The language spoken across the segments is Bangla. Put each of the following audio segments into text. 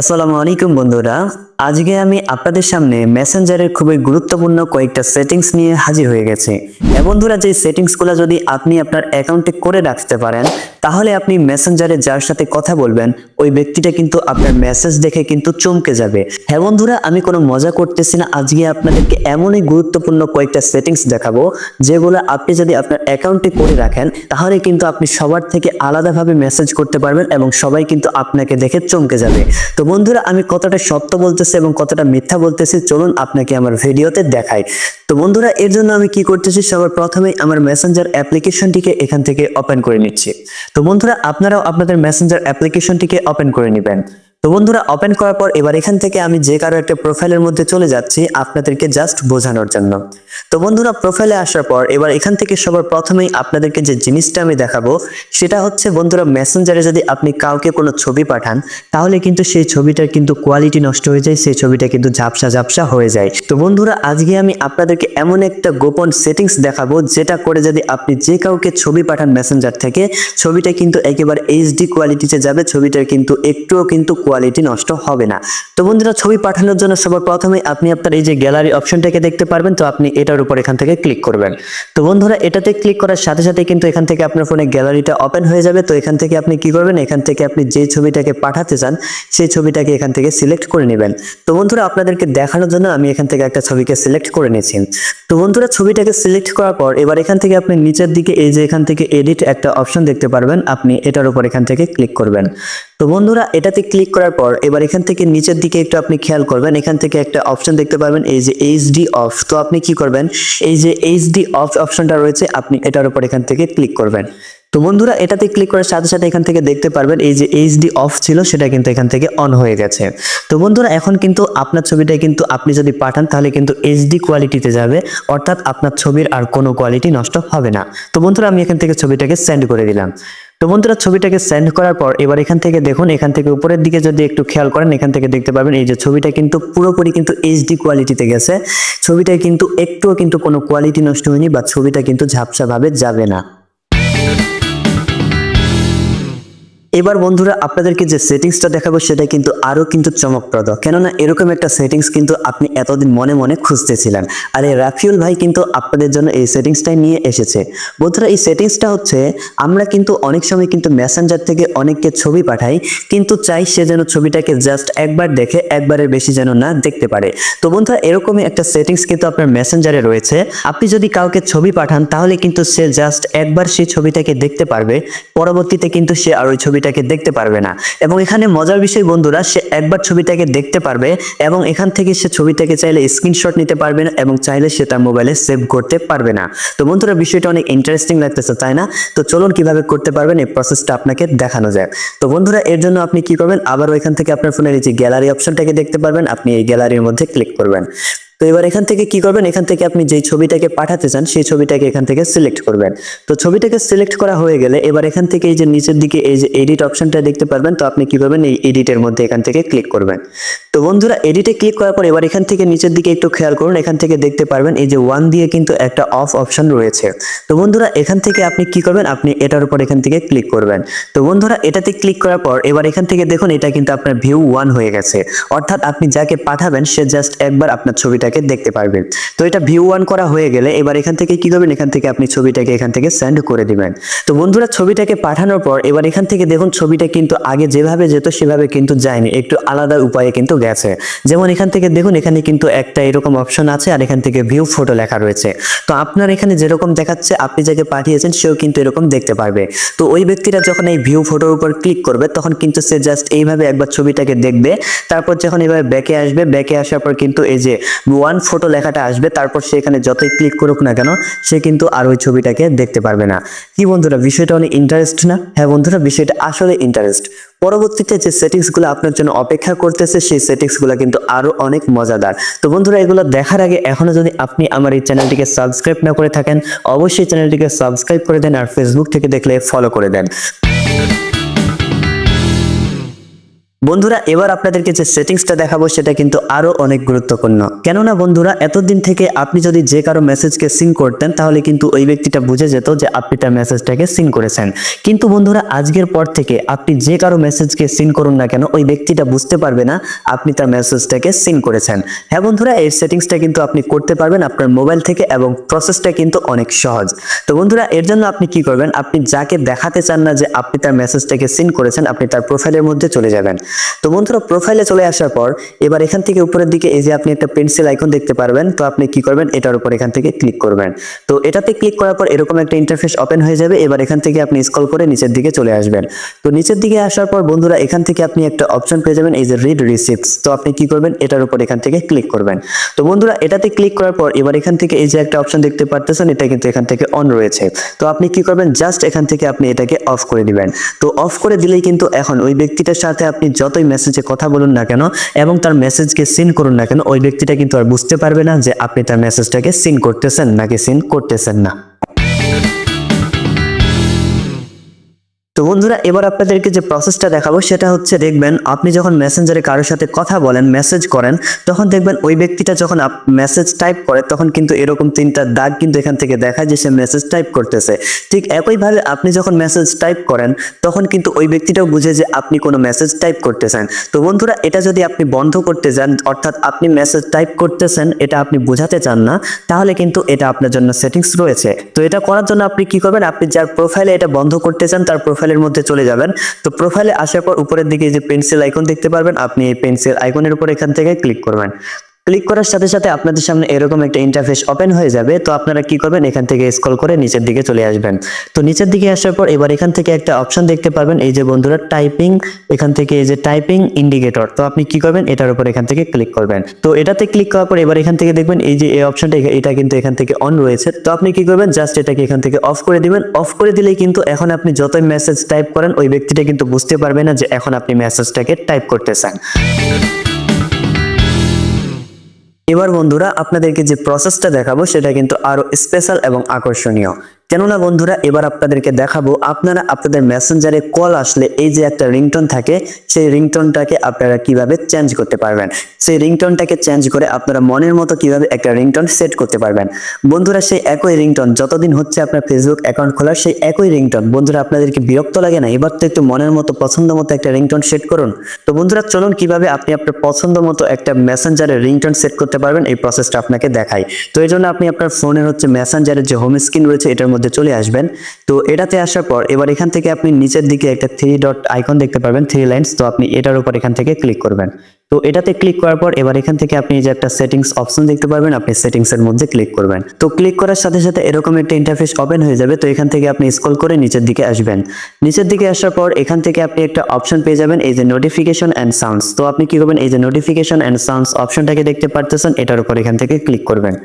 আসসালামু আলাইকুম বন্ধুরা। আজকে আমি আপনাদের সামনে মেসেঞ্জারের খুবই গুরুত্বপূর্ণ কয়েকটা সেটিংস নিয়ে হাজির হয়ে গেছি। বন্ধুরা, যে সেটিংসগুলো যদি আপনি আপনার অ্যাকাউন্টে করে রাখতে পারেন, তাহলে আপনি মেসেঞ্জারে যার সাথে কথা বলবেন ওই ব্যক্তিটা কিন্তু আপনার মেসেজ দেখে কিন্তু চমকে যাবে। হ্যাঁ বন্ধুরা, আমি কোনো মজা করতেছি না। আজকে আপনাদেরকে এমনই গুরুত্বপূর্ণ কয়েকটা সেটিংস দেখাবো যেগুলো আপনি যদি আপনার অ্যাকাউন্টে করে রাখেন তাহলে কিন্তু আপনি সবার থেকে আলাদাভাবে মেসেজ করতে পারবেন এবং সবাই কিন্তু আপনাকে দেখে চমকে যাবে। তো বন্ধুরা, আমি কতটা সত্য বলতেছি এবং কতটা মিথ্যা বলতেছি চলুন আপনাকে আমার ভিডিওতে দেখাই। তো বন্ধুরা, এর জন্য আমি কি করতেছি, সবার প্রথমেই আমার মেসেঞ্জার অ্যাপ্লিকেশনটিকে এখান থেকে ওপেন করে নিচ্ছি। তো বন্ধুরা, আপনারাও আপনাদের মেসেঞ্জার অ্যাপ্লিকেশনটিকে ওপেন করে নেবেন। তো বন্ধুরা, ওপেন করার পর এবার এখান থেকে আমি যে কারো একটা প্রোফাইলের মধ্যে চলে যাচ্ছি আপনাদেরকে জাস্ট বোঝানোর জন্য। তো বন্ধুরা, প্রোফাইলে আসার পর এবার এখান থেকে সবার প্রথমেই আপনাদেরকে যে জিনিসটা আমি দেখাবো সেটা হচ্ছে, বন্ধুরা, মেসেঞ্জারে যদি আপনি কাউকে কোনো ছবি পাঠান তাহলে কিন্তু সেই ছবিটার কিন্তু কোয়ালিটি নষ্ট হয়ে যায়, সেই ছবিটা কিন্তু ঝাপসা ঝাপসা হয়ে যায়। তো বন্ধুরা, আজকে আমি আপনাদেরকে এমন একটা গোপন সেটিংস দেখাবো যেটা করে যদি আপনি যে কাউকে ছবি পাঠান মেসেঞ্জার থেকে, ছবিটা কিন্তু একেবারে এইচডি কোয়ালিটিতে যাবে, ছবিটার কিন্তু একটুও কিন্তু কোয়ালিটি নষ্ট হবে না। তো বন্ধুরা, ছবি পাঠানোর জন্য সবার প্রথমে আপনি আপনার এই যে গ্যালারি অপশনটাকে দেখতে পারবেন, তো আপনি এটার উপর এখান থেকে ক্লিক করবেন। তো বন্ধুরা, এটাতে ক্লিক করার সাথে সাথে কিন্তু এখান থেকে আপনার ফোনে গ্যালারিটা ওপেন হয়ে যাবে। তো এখান থেকে আপনি কি করবেন, এখান থেকে আপনি যে ছবিটাকে পাঠাতে চান সেই ছবিটাকে এখান থেকে সিলেক্ট করে নেবেন। তো বন্ধুরা, আপনাদেরকে দেখানোর জন্য আমি এখান থেকে একটা ছবিকে সিলেক্ট করে নিয়েছি। তো বন্ধুরা, ছবিটাকে সিলেক্ট করার পর এবার এখান থেকে আপনি নিচের দিকে এই যে এখান থেকে এডিট একটা অপশন দেখতে পারবেন, আপনি এটার উপর এখান থেকে ক্লিক করবেন। তো বন্ধুরা, এটাতে ক্লিক করার পর এবার এখান থেকে নিচের দিকে একটু আপনি খেয়াল করবেন, এখান থেকে একটা অপশন দেখতে পারবেন এই যে এইচডি অফ। তো আপনি কি করবেন, এই যে এইচডি অফ অপশনটা রয়েছে আপনি এটার উপর এখান থেকে ক্লিক করবেন। তো বন্ধুরা, এটাতে ক্লিক করার সাথে সাথে এখান থেকে দেখতে পারবেন এই যে এইচডি অফ ছিল সেটা কিন্তু এখান থেকে অন হয়ে গেছে। তো বন্ধুরা, এখন কিন্তু আপনার ছবিটা কিন্তু আপনি যদি পাঠান তাহলে কিন্তু এইচডি কোয়ালিটিতে যাবে, অর্থাৎ আপনার ছবির আর কোনো কোয়ালিটি নষ্ট হবে না। তো বন্ধুরা, আমি এখান থেকে ছবিটাকে সেন্ড করে দিলাম। তো বন্ধুরা, ছবিটাকে সেন্ড করার পর এবার এখান থেকে দেখুন, এখান থেকে উপরের দিকে যদি একটু খেয়াল করেন এখান থেকে দেখতে পাবেন এই যে ছবিটা কিন্তু পুরোপুরি কিন্তু এইচডি কোয়ালিটিতে গেছে। ছবিটা কিন্তু একটুও কিন্তু কোনো কোয়ালিটি নষ্ট হয়নি বা ছবিটা কিন্তু ঝাপসা ভাবে যাবে না। এবার বন্ধুরা, আপনাদেরকে যে সেটিংসটা দেখাবো সেটা কিন্তু আরো কিন্তু চমকপ্রদ, কেননা এরকম একটা সেটিংস কিন্তু আপনি এতদিন মনে মনে খুঁজতেছিলেন। আর এই রাফিউল ভাই কিন্তু আপনাদের জন্য এই সেটিংসটাই নিয়ে এসেছে। বন্ধুরা, এই সেটিংসটা হচ্ছে, আমরা কিন্তু অনেক সময় কিন্তু মেসেঞ্জার থেকে অনেককে ছবি পাঠাই, কিন্তু চাই সে যেন ছবিটাকে জাস্ট একবার দেখে, একবারের বেশি যেন না দেখতে পারে। তো বন্ধুরা, এরকমই একটা সেটিংস কিন্তু আপনার মেসেঞ্জারে রয়েছে। আপনি যদি কাউকে ছবি পাঠান তাহলে কিন্তু সে জাস্ট একবার সেই ছবিটাকে দেখতে পারবে, পরবর্তীতে কিন্তু সে আর ওই ছবিটাকে দেখতে পারবে না। এবং এখানে মজার বিষয় বন্ধুরা, সে একবার ছবিটাকে দেখতে পারবে এবং এখান থেকে সে ছবিটাকে চাইলে স্ক্রিনশট নিতে পারবে না এবং চাইলে সে তার মোবাইলে সেভ করতে পারবে না। তো বন্ধুরা, বিষয়টা অনেক ইন্টারেস্টিং লাগতেছে, তাই না? তো চলুন কিভাবে করতে পারবেন এই প্রসেসটা আপনাকে দেখানো যায়। তো বন্ধুরা, এর জন্য আপনি কি করবেন, আবার এখান থেকে আপনার ফোনের এই যে গ্যালারি অপশনটাকে দেখতে পারবেন, আপনি এই গ্যালারির মধ্যে ক্লিক করবেন। তো এবার এখান থেকে কি করবেন, এখান থেকে আপনি যেই ছবিটাকে পাঠাতে চান সেই ছবিটাকে এখান থেকে সিলেক্ট করবেন। তো ছবিটাকে সিলেক্ট করা হয়ে গেলে এবার এখান থেকে এই যে নিচের দিকে এই যে এডিট অপশনটা দেখতে পারবেন, তো আপনি কি করবেন, এই এডিটের মধ্যে এখান থেকে ক্লিক করবেন। তো বন্ধুরা, এডিটে ক্লিক করার পর এবার এখান থেকে নিচের দিকে একটু খেয়াল করুন, এখান থেকে দেখতে পারবেন এই যে ওয়ান দিয়ে কিন্তু একটা অফ অপশন রয়েছে। তো বন্ধুরা, এখান থেকে আপনি কি করবেন, আপনি এটার উপর এখান থেকে ক্লিক করবেন। তো বন্ধুরা, এটাতে ক্লিক করার পর এবার এখান থেকে দেখুন এটা কিন্তু আপনার ভিউ ওয়ান হয়ে গেছে, অর্থাৎ আপনি যাকে পাঠাবেন সে জাস্ট একবার আপনার ছবিটাকে দেখতে পারবেন। তো এটা ভিউ ওয়ান করা হয়ে গেলে এবার এখান থেকে কি করবেন, এখান থেকে আপনি ছবিটাকে এখান থেকে সেন্ড করে দিবেন। তো বন্ধুরা, ছবিটাকে পাঠানোর পর এবার এখান থেকে দেখুন ছবিটা কিন্তু আগে যেভাবে যেত সেভাবে কিন্তু যায়নি, একটু আলাদা উপায়ে কিন্তু গেছে। যেমন এখান থেকে দেখুন এখানে কিন্তু একটা এরকম অপশন আছে আর এখান থেকে ভিউ ফটো লেখা রয়েছে। তো আপনার এখানে যেরকম দেখাচ্ছে আপনি যাকে পাঠিয়েছেন সেও কিন্তু এরকম দেখতে পারবে। তো ওই ব্যক্তিরা যখন এই ভিউ ফটোর উপর ক্লিক করবে তখন কিন্তু সে জাস্ট এইভাবে একবার ছবিটাকে দেখবে, তারপর যখন এইভাবে ব্যাকে আসবে, ব্যাকে আসার পর কিন্তু এই যে ওয়ান ফটো লেখাটা আসবে, তারপর সে এখানে যতই ক্লিক করুক না কেন সে কিন্তু আর ওই ছবিটাকে দেখতে পারবে না। কি বন্ধুরা, বিষয়টা অনেক ইন্টারেস্ট না? হ্যাঁ বন্ধুরা, বিষয়টা আসলে ইন্টারেস্ট। পরবর্তীতে যে সেটিংসগুলো আপনার জন্য অপেক্ষা করতেছে সেই সেটিংসগুলো কিন্তু আরো অনেক মজাদার। তো বন্ধুরা, এগুলো দেখার আগে এখনো যদি আপনি আমার এই চ্যানেলটিকে সাবস্ক্রাইব না করে থাকেন অবশ্যই চ্যানেলটিকে সাবস্ক্রাইব করে দেন আর ফেসবুক থেকে দেখলে ফলো করে দেন। বন্ধুরা এবার আপনাদেরকে যে সেটিংসটা দেখাবো সেটা কিন্তু আরো অনেক গুরুত্বপূর্ণ, কেননা বন্ধুরা এতদিন থেকে আপনি যদি যে কারো মেসেজকে সিন করতেন তাহলে কিন্তু ওই ব্যক্তিটা বুঝে যেত যে আপনি তার মেসেজটাকে সিন করেছেন। কিন্তু বন্ধুরা আজকের পর থেকে আপনি যে কারো মেসেজকে সিন করুন না কেন ওই ব্যক্তিটা বুঝতে পারবে না আপনি তার মেসেজটাকে সিন করেছেন। হ্যাঁ বন্ধুরা, এই সেটিংসটা কিন্তু আপনি করতে পারবেন আপনার মোবাইল থেকে এবং প্রসেসটা কিন্তু অনেক সহজ। তো বন্ধুরা এর জন্য আপনি কি করবেন, আপনি যাকে দেখাতে চান না যে আপনি তার মেসেজটাকে সিন করেছেন আপনি তার প্রোফাইলের মধ্যে চলে যাবেন। তো বন্ধুরা প্রোফাইলে চলে আসার পর এবার এখান থেকে উপরের দিকে এই যে আপনি একটা পেন্সিল আইকন দেখতে পারবেন, তো আপনি কি করবেন এটার উপর এখান থেকে ক্লিক করবেন। তো এটাতে ক্লিক করার পর এরকম একটা ইন্টারফেস ওপেন হয়ে যাবে। এবার এখান থেকে আপনি স্ক্রল করে নিচের দিকে চলে আসবেন। তো নিচের দিকে আসার পর বন্ধুরা এখান থেকে আপনি একটা অপশন পেয়ে যাবেন এই যে রিড রিসিপ্টস। তো আপনি কি করবেন এটার উপর এখান থেকে ক্লিক করবেন। তো বন্ধুরা এটাতে ক্লিক করার পর এবার এখান থেকে এই যে একটা অপশন দেখতে পারতেছেন এটা কিন্তু এখান থেকে অন রয়েছে। তো আপনি কি করবেন জাস্ট এখান থেকে আপনি এটাকে অফ করে দিবেন। তো অফ করে দিলেই কিন্তু এখন ওই ব্যক্তিটার সাথে আপনি যতই মেসেজে কথা বলুন না কেন এবং তার মেসেজকে সিন করুন না কেন ওই ব্যক্তিটা কিন্তু আর বুঝতে পারবে না যে আপনি তার মেসেজটাকে সিন করতেছেন নাকি সিন করতেছেন না। তো বন্ধুরা এবার আপনাদেরকে যে প্রসেসটা দেখাবো সেটা হচ্ছে দেখবেন আপনি যখন মেসেঞ্জারে কারোর সাথে কথা বলেন মেসেজ করেন তখন দেখবেন ওই ব্যক্তিটা যখন মেসেজ টাইপ করে তখন কিন্তু এরকম তিনটা দাগ কিন্তু এখান থেকে দেখায় যে সে মেসেজ টাইপ করতেছে। ঠিক একইভাবে আপনি যখন মেসেজ টাইপ করেন তখন কিন্তু ওই ব্যক্তিটাও বুঝে যে আপনি কোনো মেসেজ টাইপ করতেছেন। তো বন্ধুরা এটা যদি আপনি বন্ধ করতে যান অর্থাৎ আপনি মেসেজ টাইপ করতেছেন এটা আপনি বোঝাতে চান না তাহলে কিন্তু এটা আপনার জন্য সেটিংস রয়েছে। তো এটা করার জন্য আপনি কি করবেন, আপনি যার প্রোফাইলে এটা বন্ধ করতে চান তার প্রোফাইলের মধ্যে চলে যাবেন। তো প্রোফাইলে আসার পর উপরের দিকে যে পেন্সিল আইকন দেখতে পারবেন আপনি এই পেন্সিল আইকনের উপর এখান থেকে ক্লিক করবেন। ক্লিক করার সাথে সাথে আপনাদের সামনে এরকম একটা ইন্টারফেস ওপেন হয়ে যাবে। তো আপনারা কি করবেন এখান থেকে স্ক্রল করে নিচের দিকে চলে আসবেন। তো নিচের দিকে আসার পর এবার এখান থেকে একটা অপশন দেখতে পারবেন এই যে বন্ধুরা টাইপিং, এখান থেকে এই যে টাইপিং ইন্ডিকেটর। তো আপনি কি করবেন এটার উপর এখান থেকে ক্লিক করবেন। তো এটাতে ক্লিক করার পর এবার এখান থেকে দেখবেন এই যে এই অপশনটা এটা কিন্তু এখান থেকে অন রয়েছে। তো আপনি কি করবেন জাস্ট এটাকে এখান থেকে অফ করে দিবেন। অফ করে দিলেই কিন্তু এখন আপনি যতই মেসেজ টাইপ করেন ওই ব্যক্তিটা কিন্তু বুঝতে পারবে না যে এখন আপনি মেসেজটাকে টাইপ করতেছেন। এবার বন্ধুরা আপনাদেরকে যে প্রসেসটা দেখাবো সেটা কিন্তু আরো স্পেশাল এবং আকর্ষণীয়, কেননা বন্ধুরা এবার আপনাদেরকে দেখাবো আপনারা আপনাদের মেসেঞ্জারে কল আসলে এই যে একটা রিংটোন থাকে সেই রিংটোনটাকে আপনারা কিভাবে চেঞ্জ করতে পারবেন, সেই রিংটোনটাকে চেঞ্জ করে আপনারা মনের মতো কিভাবে একটা রিংটোন সেট করতে পারবেন। বন্ধুরা সেই একই রিংটোন যতদিন হচ্ছে আপনার ফেসবুক অ্যাকাউন্ট খোলার সেই একই রিংটোন বন্ধুরা আপনাদেরকে বিরক্ত লাগে না? এবার তো একটু মনের মতো পছন্দ মতো একটা রিংটোন সেট করুন। তো বন্ধুরা চলুন কিভাবে আপনি আপনার পছন্দ মতো একটা মেসেঞ্জারের রিংটোন সেট করতে পারবেন এই প্রসেসটা আপনাকে দেখাই। তো এই জন্য আপনি আপনার ফোনের হচ্ছে মেসেঞ্জারের যে হোম স্ক্রিন রয়েছে এটার মধ্যে চলে আসবেন। তো এটাতে আসার পর এবার এখান থেকে আপনি নিচের দিকে একটা 3 ডট আইকন দেখতে পারবেন, 3 লাইনস। তো আপনি এটার উপর এখান থেকে ক্লিক করবেন। তো এটাতে ক্লিক করার পর এবার এখান থেকে আপনি যে একটা সেটিংস অপশন দেখতে পারবেন আপনি সেটিংস এর মধ্যে ক্লিক করবেন। তো ক্লিক করার সাথে সাথে এরকম একটা ইন্টারফেস ওপেন হয়ে যাবে। তো এখান থেকে আপনি স্ক্রল করে নিচের দিকে আসবেন। নিচের দিকে আসার পর এখান থেকে আপনি একটা অপশন পেয়ে যাবেন এই যে নোটিফিকেশন এন্ড সাউন্ডস। তো আপনি কি করবেন এই যে নোটিফিকেশন এন্ড সাউন্ডস অপশনটাকে দেখতে পারতেছেন এটার উপর এখান থেকে ক্লিক করবেন।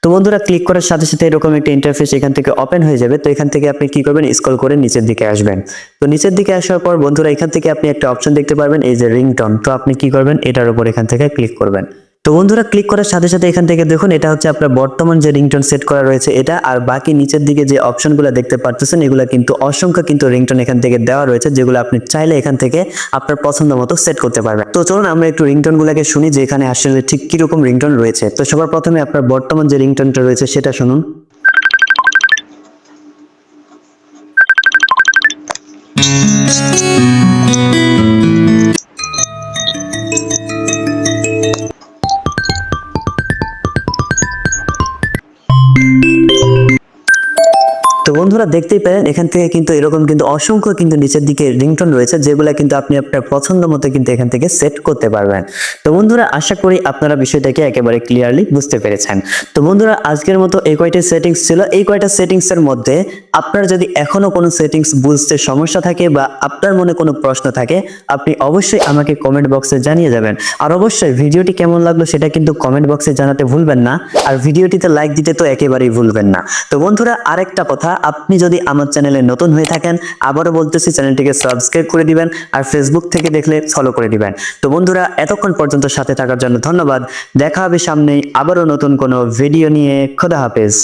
তো বন্ধুরা ক্লিক করার সাথে সাথে এরকম একটা ইন্টারফেস এখান থেকে ওপেন হয়ে যাবে। তো এখান থেকে আপনি কি করবেন স্ক্রল করে নিচের দিকে আসবেন। তো নিচের দিকে আসার পর বন্ধুরা এখান থেকে আপনি একটা অপশন দেখতে পারবেন এই যে রিংটোন। তো আপনি কি করবেন এটার উপর এখান থেকে ক্লিক করবেন। তো বন্ধুরা ক্লিক করার সাথে সাথে এখান থেকে দেখুন এটা হচ্ছে আপনার বর্তমান যে রিংটোন সেট করা রয়েছে এটা, আর বাকি নিচের দিকে যে অপশনগুলো দেখতে পাচ্ছেন এগুলা কিন্তু অসংখ্য কিন্তু রিংটোন এখান থেকে দেওয়া রয়েছে যেগুলো আপনি চাইলে এখান থেকে আপনার পছন্দ মতো সেট করতে পারবেন। তো চলুন আমরা একটু রিংটোন গুলাকে শুনি যে এখানে আসলে ঠিক কিরকম রিংটোন রয়েছে। তো সবার প্রথমে আপনার বর্তমান যে রিংটোনটা রয়েছে সেটা শুনুন। তো বন্ধুরা দেখতেই পেলেন এখান থেকে কিন্তু এরকম কিন্তু অসংখ্য কিন্তু নিচের দিকে রিংটোন রয়েছে যেগুলো কিন্তু আপনি আপনার পছন্দ মতো কিন্তু এখান থেকে সেট করতে পারবেন। তো বন্ধুরা আশা করি আপনারা বিষয়টাকে একেবারে ক্লিয়ারলি বুঝতে পেরেছেন। তো বন্ধুরা আজকের মতো এই কয়টা সেটিংস ছিল। এই কয়টা সেটিংস এর মধ্যে আপনার যদি এখনো কোনো সেটিংস বুঝতে সমস্যা থাকে বা আপনার মনে কোনো প্রশ্ন থাকে আপনি অবশ্যই আমাকে কমেন্ট বক্সে জানিয়ে যাবেন। আর অবশ্যই ভিডিওটি কেমন লাগলো সেটা কিন্তু কমেন্ট বক্সে জানাতে ভুলবেন না। আর ভিডিওটিতে লাইক দিতে তো একেবারেই ভুলবেন না। তো বন্ধুরা আরেকটা কথা, আপনি যদি আমার চ্যানেলে নতুন হয়ে থাকেন আবারও বলতেছি চ্যানেলটিকে সাবস্ক্রাইব করে দিবেন আর ফেসবুক থেকে দেখলে ফলো করে দিবেন। তো বন্ধুরা এতক্ষণ পর্যন্ত সাথে থাকার জন্য ধন্যবাদ। দেখা হবে সামনে আবারও নতুন কোনো ভিডিও নিয়ে। খোদা হাফেজ।